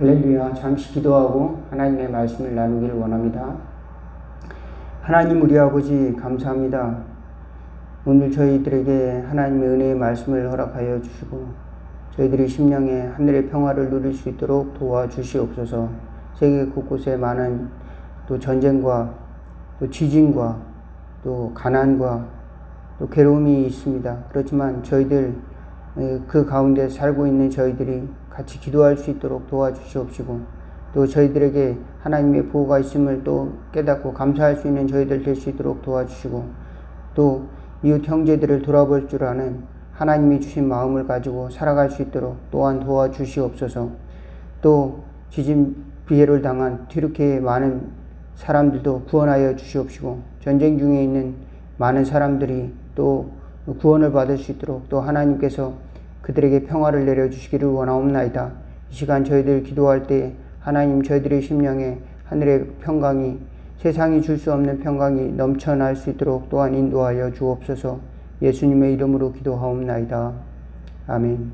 할렐루야. 잠시 기도하고 하나님의 말씀을 나누기를 원합니다. 하나님 우리 아버지 감사합니다. 오늘 저희들에게 하나님의 은혜의 말씀을 허락하여 주시고 저희들이 심령에 하늘의 평화를 누릴 수 있도록 도와주시옵소서. 세계 곳곳에 많은 또 전쟁과 또 지진과 또 가난과 또 괴로움이 있습니다. 그렇지만 저희들 그 가운데 살고 있는 저희들이 같이 기도할 수 있도록 도와주시옵시고 또 저희들에게 하나님의 보호가 있음을 또 깨닫고 감사할 수 있는 저희들 될 수 있도록 도와주시고 또 이웃 형제들을 돌아볼 줄 아는 하나님이 주신 마음을 가지고 살아갈 수 있도록 또한 도와주시옵소서. 또 지진 피해를 당한 튀르키예의 많은 사람들도 구원하여 주시옵시고 전쟁 중에 있는 많은 사람들이 또 구원을 받을 수 있도록 또 하나님께서 그들에게 평화를 내려주시기를 원하옵나이다. 이 시간 저희들 기도할 때 하나님 저희들의 심령에 하늘의 평강이 세상이 줄 수 없는 평강이 넘쳐날 수 있도록 또한 인도하여 주옵소서. 예수님의 이름으로 기도하옵나이다. 아멘.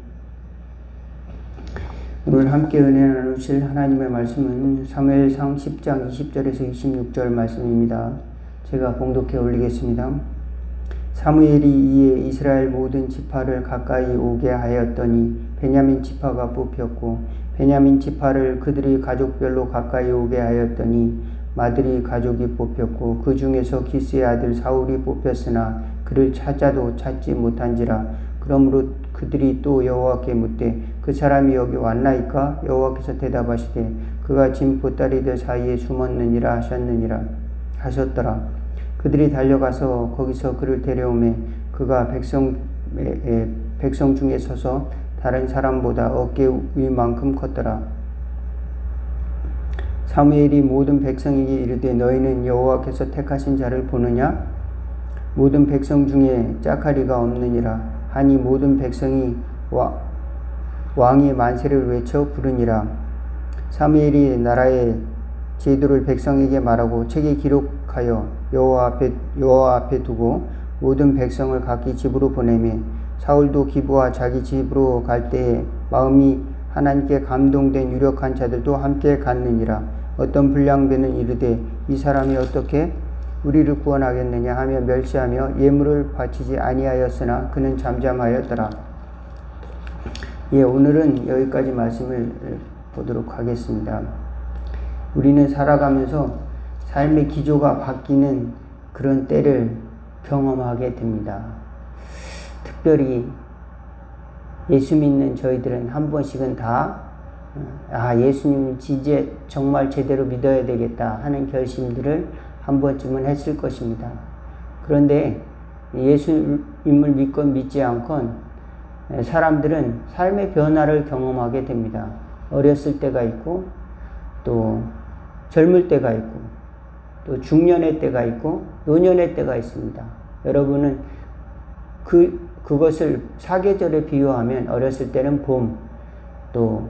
오늘 함께 은혜 나누실 하나님의 말씀은 사무엘상 10장 20절에서 26절 말씀입니다. 제가 봉독해 올리겠습니다. 사무엘이 이에 이스라엘 모든 지파를 가까이 오게 하였더니 베냐민 지파가 뽑혔고 베냐민 지파를 그들이 가족별로 가까이 오게 하였더니 마드리 가족이 뽑혔고 그 중에서 기스의 아들 사울이 뽑혔으나 그를 찾아도 찾지 못한지라. 그러므로 그들이 또 여호와께 묻되 그 사람이 여기 왔나이까? 여호와께서 대답하시되 그가 진 보따리들 사이에 숨었느니라 하셨더라. 그들이 달려가서 거기서 그를 데려오매 그가 백성 중에 서서 다른 사람보다 어깨 위만큼 컸더라. 사무엘이 모든 백성에게 이르되 너희는 여호와께서 택하신 자를 보느냐? 모든 백성 중에 짝하리가 없느니라 하니 모든 백성이 왕의 만세를 외쳐 부르니라. 사무엘이 나라의 제도를 백성에게 말하고 책에 기록하여 여호와 앞에 두고 모든 백성을 각기 집으로 보내매 사울도 기브와 자기 집으로 갈 때에 마음이 하나님께 감동된 유력한 자들도 함께 갔느니라. 어떤 불량배는 이르되 이 사람이 어떻게 우리를 구원하겠느냐 하며 멸시하며 예물을 바치지 아니하였으나 그는 잠잠하였더라. 오늘은 여기까지 말씀을 보도록 하겠습니다. 우리는 살아가면서 삶의 기조가 바뀌는 그런 때를 경험하게 됩니다. 특별히 예수 믿는 저희들은 한 번씩은 다 예수님 이제 정말 제대로 믿어야 되겠다 하는 결심들을 한 번쯤은 했을 것입니다. 그런데 예수님을 믿건 믿지 않건 사람들은 삶의 변화를 경험하게 됩니다. 어렸을 때가 있고 또 젊을 때가 있고 또 중년의 때가 있고 노년의 때가 있습니다. 여러분은 그것을 사계절에 비유하면 어렸을 때는 봄, 또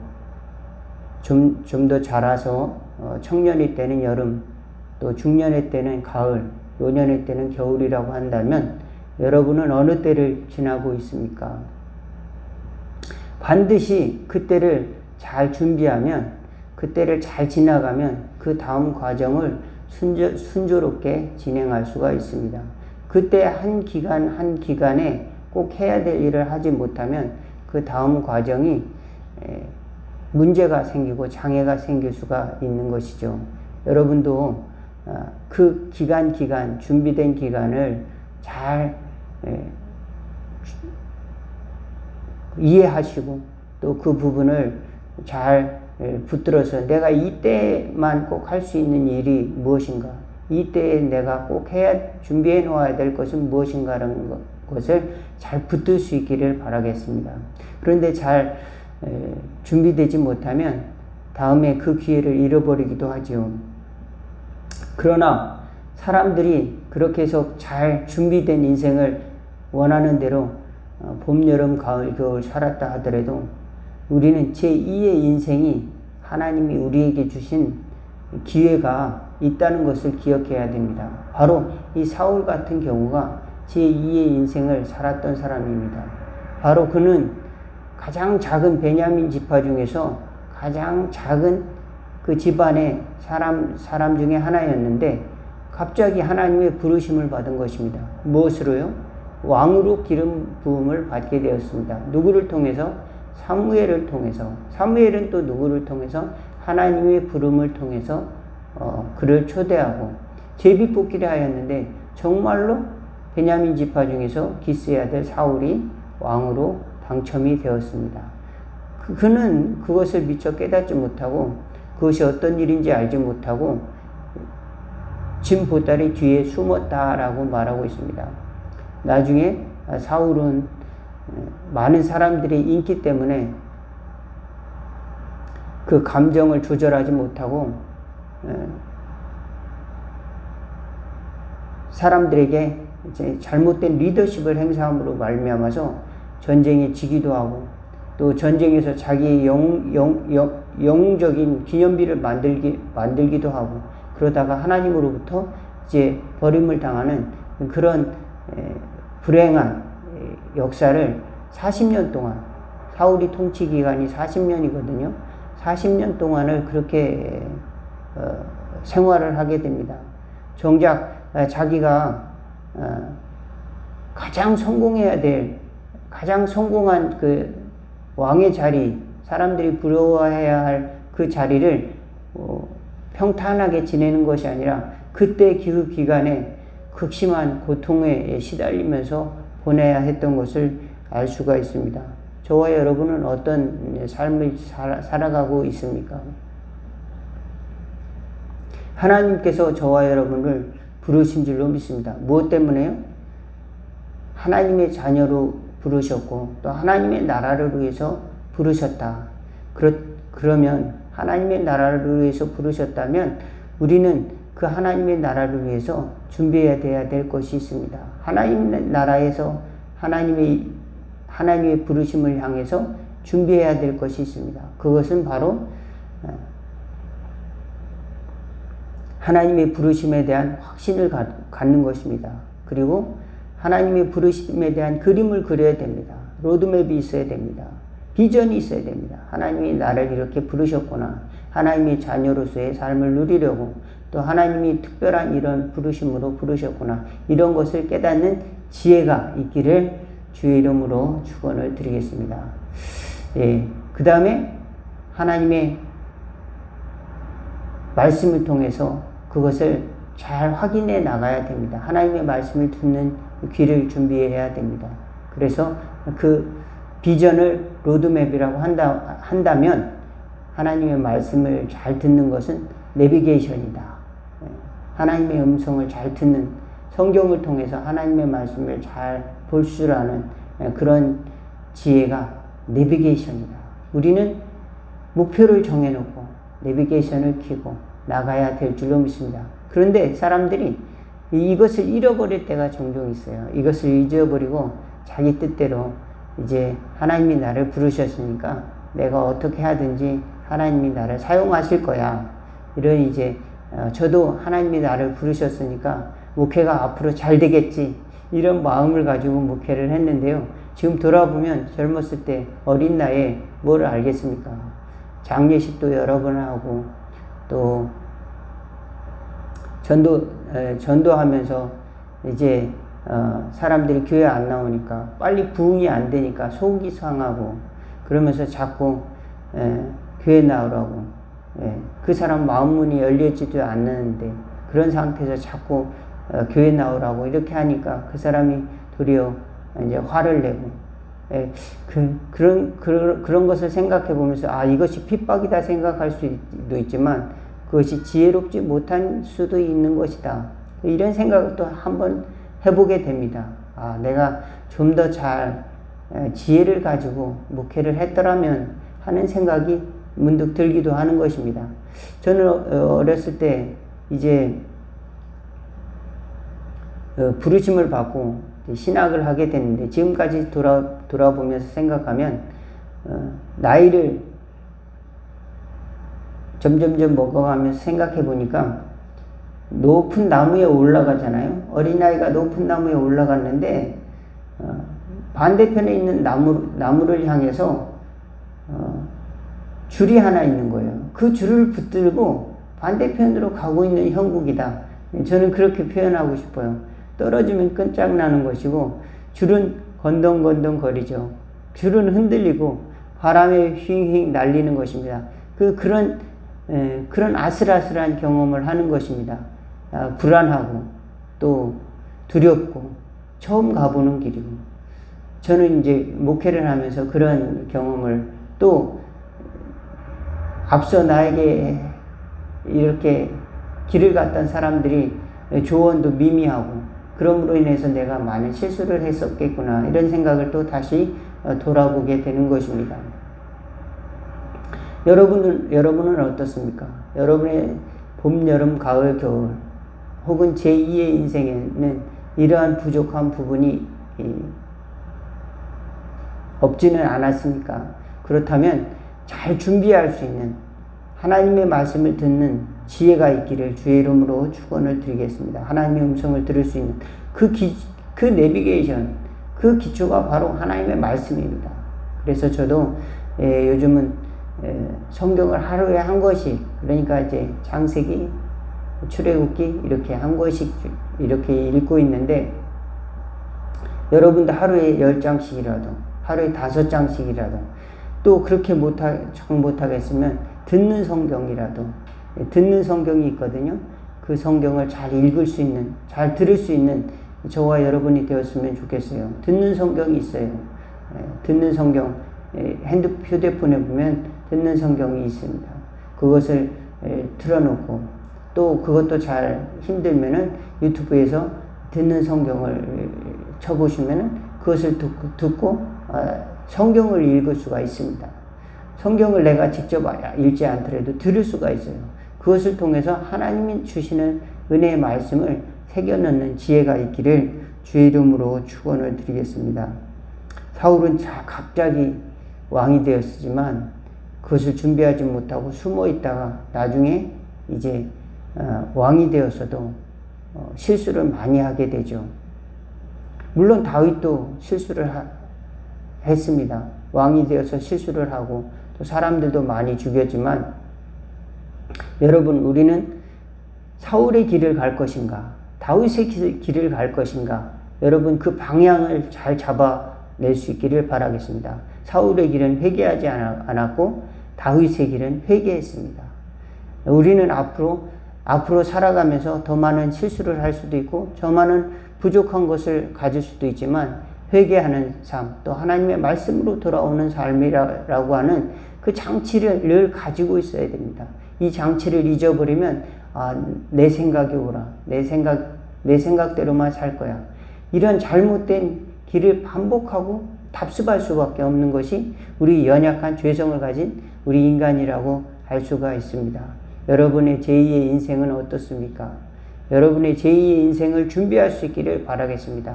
좀 더 자라서 청년의 때는 여름, 또 중년의 때는 가을, 노년의 때는 겨울이라고 한다면 여러분은 어느 때를 지나고 있습니까? 반드시 그때를 잘 준비하면 그때를 잘 지나가면 그 다음 과정을 순조롭게 진행할 수가 있습니다. 그때 한 기간에 꼭 해야 될 일을 하지 못하면 그 다음 과정이 문제가 생기고 장애가 생길 수가 있는 것이죠. 여러분도 그 기간 준비된 기간을 잘 이해하시고 또 그 부분을 잘 붙들어서 내가 이때만 꼭 할 수 있는 일이 무엇인가, 이때에 내가 꼭 준비해 놓아야 될 것은 무엇인가라는 것을 잘 붙들 수 있기를 바라겠습니다. 그런데 잘 준비되지 못하면 다음에 그 기회를 잃어버리기도 하죠. 그러나 사람들이 그렇게 해서 잘 준비된 인생을 원하는 대로 봄, 여름, 가을, 겨울 살았다 하더라도 우리는 제2의 인생이 하나님이 우리에게 주신 기회가 있다는 것을 기억해야 됩니다. 바로 이 사울 같은 경우가 제2의 인생을 살았던 사람입니다. 바로 그는 가장 작은 베냐민 지파 중에서 가장 작은 그 집안의 사람 중에 하나였는데 갑자기 하나님의 부르심을 받은 것입니다. 무엇으로요? 왕으로 기름 부음을 받게 되었습니다. 누구를 통해서? 사무엘을 통해서. 사무엘은 또 누구를 통해서? 하나님의 부름을 통해서 그를 초대하고 제비뽑기를 하였는데 정말로 베냐민 지파 중에서 기스의 아들 사울이 왕으로 당첨이 되었습니다. 그는 그것을 미처 깨닫지 못하고 그것이 어떤 일인지 알지 못하고 짐 보따리 뒤에 숨었다라고 말하고 있습니다. 나중에 사울은 많은 사람들의 인기 때문에 그 감정을 조절하지 못하고 사람들에게 이제 잘못된 리더십을 행사함으로 말미암아서 전쟁에 지기도 하고 또 전쟁에서 자기의 영웅적인 기념비를 만들기도 하고 그러다가 하나님으로부터 이제 버림을 당하는 그런 불행한 역사를 40년 동안 사울이 통치 기간이 40년이거든요. 40년 동안을 그렇게 생활을 하게 됩니다. 정작 자기가 가장 성공해야 될 가장 성공한 그 왕의 자리, 사람들이 부러워해야 할 그 자리를 평탄하게 지내는 것이 아니라 그때 그 기간에 극심한 고통에 시달리면서 보내야 했던 것을 알 수가 있습니다. 저와 여러분은 어떤 삶을 살아가고 있습니까? 하나님께서 저와 여러분을 부르신 줄로 믿습니다. 무엇 때문에요? 하나님의 자녀로 부르셨고 또 하나님의 나라를 위해서 부르셨다. 그러면 하나님의 나라를 위해서 부르셨다면 우리는 그 하나님의 나라를 위해서 준비해야 될 것이 있습니다. 하나님의 나라에서 하나님의 부르심을 향해서 준비해야 될 것이 있습니다. 그것은 바로 하나님의 부르심에 대한 확신을 갖는 것입니다. 그리고 하나님의 부르심에 대한 그림을 그려야 됩니다. 로드맵이 있어야 됩니다. 비전이 있어야 됩니다. 하나님이 나를 이렇게 부르셨구나. 하나님의 자녀로서의 삶을 누리려고 또 하나님이 특별한 이런 부르심으로 부르셨구나. 이런 것을 깨닫는 지혜가 있기를 주의 이름으로 축원을 드리겠습니다. 예, 그 다음에 하나님의 말씀을 통해서 그것을 잘 확인해 나가야 됩니다. 하나님의 말씀을 듣는 귀를 준비해야 됩니다. 그래서 그 비전을 로드맵이라고 한다면 하나님의 말씀을 잘 듣는 것은 내비게이션이다. 하나님의 음성을 잘 듣는 성경을 통해서 하나님의 말씀을 잘 볼 줄 아는 그런 지혜가 내비게이션이다. 우리는 목표를 정해놓고 내비게이션을 켜고 나가야 될 줄로 믿습니다. 그런데 사람들이 이것을 잃어버릴 때가 종종 있어요. 이것을 잊어버리고 자기 뜻대로 이제 하나님이 나를 부르셨으니까 내가 어떻게 하든지 하나님이 나를 사용하실 거야. 이런 이제 저도 하나님이 나를 부르셨으니까 목회가 앞으로 잘 되겠지. 이런 마음을 가지고 목회를 했는데요. 지금 돌아보면 젊었을 때 어린 나이에 뭘 알겠습니까? 장례식도 여러 번 하고 또 전도하면서 이제 사람들이 교회 안 나오니까 빨리 부흥이 안 되니까 속이 상하고 그러면서 자꾸 교회 나오라고 그 사람 마음문이 열리지도 않는데 그런 상태에서 자꾸 교회 나오라고 이렇게 하니까 그 사람이 도리어 이제 화를 내고 그런 것을 생각해 보면서 이것이 핍박이다 생각할 수도 있지만 그것이 지혜롭지 못한 수도 있는 것이다. 이런 생각을 또 한번 해보게 됩니다. 내가 좀 더 잘 지혜를 가지고 목회를 했더라면 하는 생각이 문득 들기도 하는 것입니다. 저는 어렸을 때 이제 부르심을 받고 신학을 하게 됐는데 지금까지 돌아보면서 생각하면 나이를 점점점 먹어가면서 생각해 보니까 높은 나무에 올라가잖아요. 어린아이가 높은 나무에 올라갔는데 반대편에 있는 나무를 향해서 줄이 하나 있는 거예요. 그 줄을 붙들고 반대편으로 가고 있는 형국이다. 저는 그렇게 표현하고 싶어요. 떨어지면 끝장나는 것이고 줄은 건덩건덩 거리죠. 줄은 흔들리고 바람에 휘잉휘잉 날리는 것입니다. 그런 아슬아슬한 경험을 하는 것입니다. 불안하고 또 두렵고 처음 가보는 길이고, 저는 이제 목회를 하면서 그런 경험을, 또 앞서 나에게 이렇게 길을 갔던 사람들이 조언도 미미하고, 그럼으로 인해서 내가 많은 실수를 했었겠구나, 이런 생각을 또 다시 돌아보게 되는 것입니다. 여러분은 어떻습니까? 여러분의 봄, 여름, 가을, 겨울 혹은 제2의 인생에는 이러한 부족한 부분이 없지는 않았습니까? 그렇다면 잘 준비할 수 있는 하나님의 말씀을 듣는 지혜가 있기를 주의 이름으로 축원을 드리겠습니다. 하나님의 음성을 들을 수 있는 그 내비게이션, 그 기초가 바로 하나님의 말씀입니다. 그래서 저도 요즘은 성경을 하루에 한 권씩, 그러니까 이제 창세기, 출애굽기 이렇게 한 권씩 이렇게 읽고 있는데, 여러분도 하루에 10장씩이라도, 하루에 5장씩이라도, 또 그렇게 못하겠으면 듣는 성경이라도, 듣는 성경이 있거든요. 그 성경을 잘 읽을 수 있는, 잘 들을 수 있는 저와 여러분이 되었으면 좋겠어요. 듣는 성경이 있어요. 듣는 성경, 휴대폰에 보면 듣는 성경이 있습니다. 그것을 틀어놓고, 또 그것도 잘 힘들면은 유튜브에서 듣는 성경을 쳐보시면은 그것을 듣고 성경을 읽을 수가 있습니다. 성경을 내가 직접 읽지 않더라도 들을 수가 있어요. 그것을 통해서 하나님이 주시는 은혜의 말씀을 새겨넣는 지혜가 있기를 주의 이름으로 축원을 드리겠습니다. 사울은 갑자기 왕이 되었지만 그것을 준비하지 못하고 숨어 있다가 나중에 이제 왕이 되어서도 실수를 많이 하게 되죠. 물론 다윗도 실수를 했습니다. 왕이 되어서 실수를 하고 또 사람들도 많이 죽였지만, 여러분, 우리는 사울의 길을 갈 것인가, 다윗의 길을 갈 것인가, 여러분 그 방향을 잘 잡아낼 수 있기를 바라겠습니다. 사울의 길은 회개하지 않았고 다윗의 길은 회개했습니다. 우리는 앞으로 살아가면서 더 많은 실수를 할 수도 있고 더 많은 부족한 것을 가질 수도 있지만, 회개하는 삶, 또 하나님의 말씀으로 돌아오는 삶이라고 하는 그 장치를 늘 가지고 있어야 됩니다. 이 장치를 잊어버리면 내 생각이 옳아, 내 생각대로만 살 거야, 이런 잘못된 길을 반복하고 답습할 수밖에 없는 것이 우리 연약한 죄성을 가진 우리 인간이라고 할 수가 있습니다. 여러분의 제2의 인생은 어떻습니까? 여러분의 제2의 인생을 준비할 수 있기를 바라겠습니다.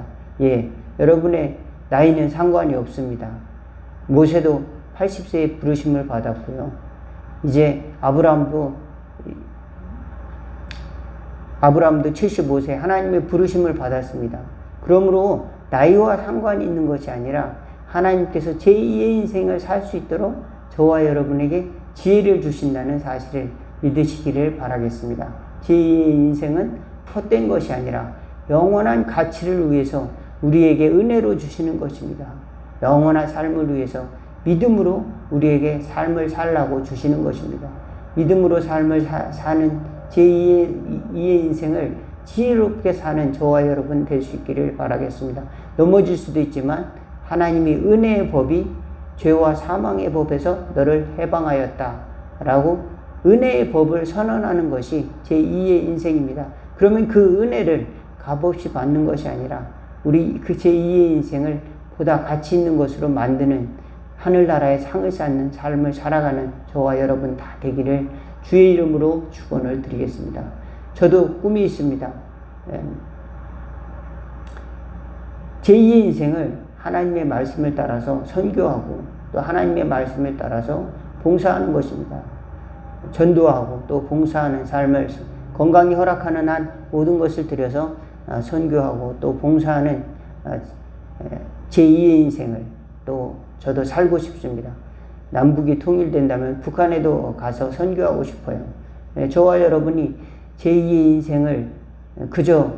여러분의 나이는 상관이 없습니다. 모세도 80세에 부르심을 받았고요. 이제 아브라함도 75세 하나님의 부르심을 받았습니다. 그러므로 나이와 상관이 있는 것이 아니라 하나님께서 제2의 인생을 살 수 있도록 저와 여러분에게 지혜를 주신다는 사실을 믿으시기를 바라겠습니다. 제2의 인생은 헛된 것이 아니라 영원한 가치를 위해서 우리에게 은혜로 주시는 것입니다. 영원한 삶을 위해서 믿음으로 우리에게 삶을 살라고 주시는 것입니다. 믿음으로 삶을 사는 제2의 인생을 지혜롭게 사는 저와 여러분 될 수 있기를 바라겠습니다. 넘어질 수도 있지만 하나님이 은혜의 법이 죄와 사망의 법에서 너를 해방하였다 라고 은혜의 법을 선언하는 것이 제2의 인생입니다. 그러면 그 은혜를 값없이 받는 것이 아니라 우리 그 제2의 인생을 보다 가치 있는 것으로 만드는, 하늘나라의 상을 쌓는 삶을 살아가는 저와 여러분 다 되기를 주의 이름으로 축원을 드리겠습니다. 저도 꿈이 있습니다. 제2의 인생을 하나님의 말씀을 따라서 선교하고 또 하나님의 말씀을 따라서 봉사하는 것입니다. 전도하고 또 봉사하는 삶을 건강이 허락하는 한 모든 것을 들여서 선교하고 또 봉사하는 제2의 인생을 또 저도 살고 싶습니다. 남북이 통일된다면 북한에도 가서 선교하고 싶어요. 저와 여러분이 제2의 인생을 그저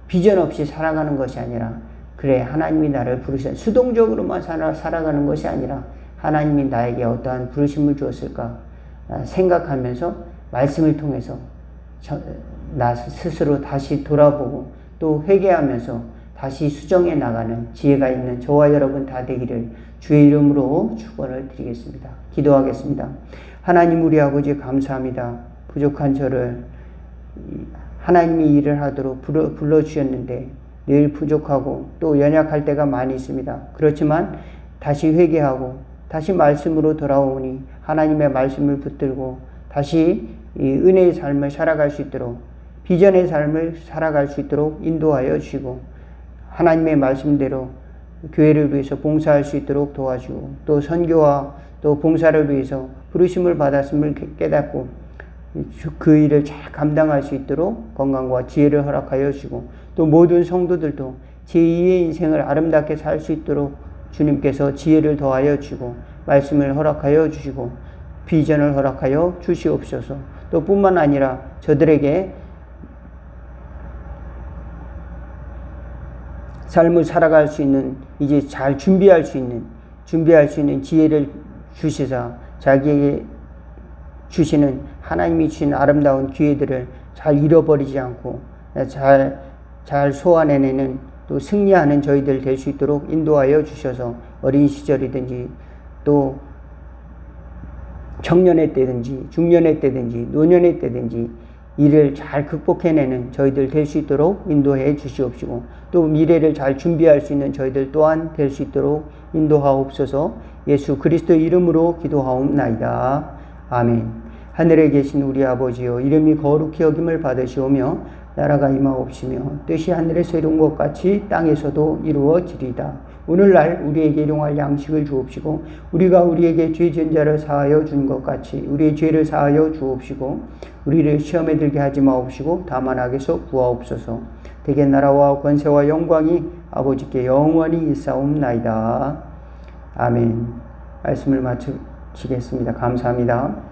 비전 없이 살아가는 것이 아니라, 그래 하나님이 나를 부르신 수동적으로만 살아가는 것이 아니라 하나님이 나에게 어떠한 부르심을 주었을까 생각하면서 말씀을 통해서 나 스스로 다시 돌아보고 또 회개하면서 다시 수정해 나가는 지혜가 있는 저와 여러분 다 되기를 주의 이름으로 축원을 드리겠습니다. 기도하겠습니다. 하나님 우리 아버지 감사합니다. 부족한 저를 하나님이 일을 하도록 불러주셨는데 늘 부족하고 또 연약할 때가 많이 있습니다. 그렇지만 다시 회개하고 다시 말씀으로 돌아오니 하나님의 말씀을 붙들고 다시 이 은혜의 삶을 살아갈 수 있도록, 비전의 삶을 살아갈 수 있도록 인도하여 주시고, 하나님의 말씀대로 교회를 위해서 봉사할 수 있도록 도와주고, 또 선교와 또 봉사를 위해서 부르심을 받았음을 깨닫고 그 일을 잘 감당할 수 있도록 건강과 지혜를 허락하여 주시고, 또 모든 성도들도 제2의 인생을 아름답게 살 수 있도록 주님께서 지혜를 더하여 주시고 말씀을 허락하여 주시고 비전을 허락하여 주시옵소서. 또 뿐만 아니라 저들에게 삶을 살아갈 수 있는, 이제 잘 준비할 수 있는 지혜를 주시사 자기에게 주시는 하나님이 주신 아름다운 기회들을 잘 잃어버리지 않고 잘 소화해내는, 또 승리하는 저희들 될 수 있도록 인도하여 주셔서 어린 시절이든지 또 청년의 때든지 중년의 때든지 노년의 때든지 이를 잘 극복해내는 저희들 될 수 있도록 인도해 주시옵시고, 또 미래를 잘 준비할 수 있는 저희들 또한 될 수 있도록 인도하옵소서. 예수 그리스도의 이름으로 기도하옵나이다. 아멘. 하늘에 계신 우리 아버지여, 이름이 거룩히 여김을 받으시오며 나라가 임하옵시며 뜻이 하늘에서 이룬 것 같이 땅에서도 이루어지리이다. 오늘날 우리에게 일용할 양식을 주옵시고, 우리가 우리에게 죄 지은 자를 사하여 준 것 같이 우리의 죄를 사하여 주옵시고, 우리를 시험에 들게 하지 마옵시고 다만 악에서 구하옵소서. 대개 나라와 권세와 영광이 아버지께 영원히 있사옵나이다. 아멘. 말씀을 마치겠습니다. 감사합니다.